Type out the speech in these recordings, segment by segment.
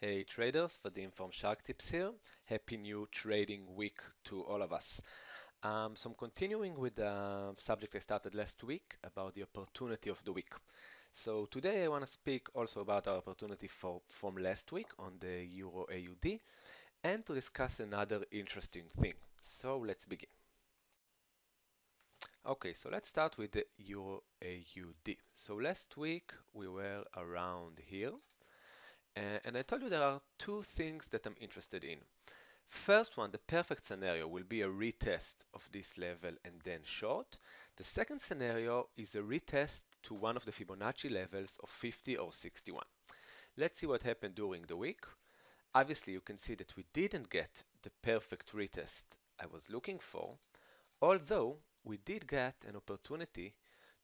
Hey traders, Vadim from Shark Tips here. Happy new trading week to all of us. So I'm continuing with the subject I started last week about the opportunity of the week. So today I want to speak also about our opportunity from last week on the Euro AUD and to discuss another interesting thing. So let's begin. Okay, so let's start with the Euro AUD. So last week we were around here. And I told you there are two things that I'm interested in. First one, the perfect scenario will be a retest of this level and then short. The second scenario is a retest to one of the Fibonacci levels of 50 or 61. Let's see what happened during the week. Obviously, you can see that we didn't get the perfect retest I was looking for, although we did get an opportunity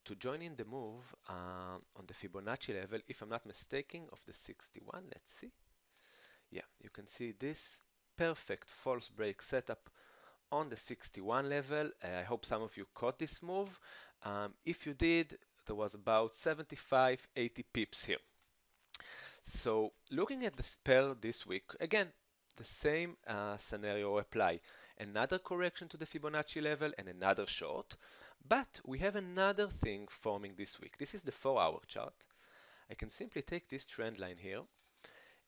to join in the move on the Fibonacci level, if I'm not mistaken, of the 61. Let's see. Yeah, you can see this perfect false break setup on the 61 level. I hope some of you caught this move. If you did, there was about 75, 80 pips here. So looking at the pair this week, again, the same scenario apply. Another correction to the Fibonacci level and another short. But we have another thing forming this week. This is the 4-hour chart. I can simply take this trend line here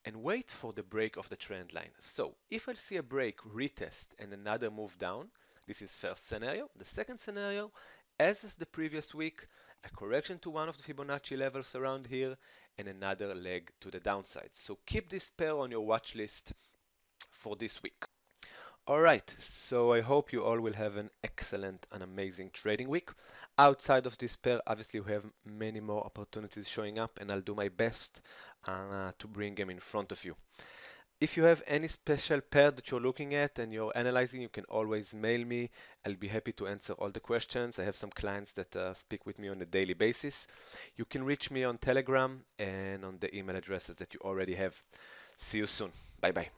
and wait for the break of the trend line. So if I see a break, retest, and another move down, this is first scenario. The second scenario, as is the previous week, a correction to one of the Fibonacci levels around here and another leg to the downside. So keep this pair on your watch list for this week. Alright, so I hope you all will have an excellent and amazing trading week. Outside of this pair, obviously we have many more opportunities showing up and I'll do my best to bring them in front of you. If you have any special pair that you're looking at and you're analyzing, you can always mail me. I'll be happy to answer all the questions. I have some clients that speak with me on a daily basis. You can reach me on Telegram and on the email addresses that you already have. See you soon. Bye bye.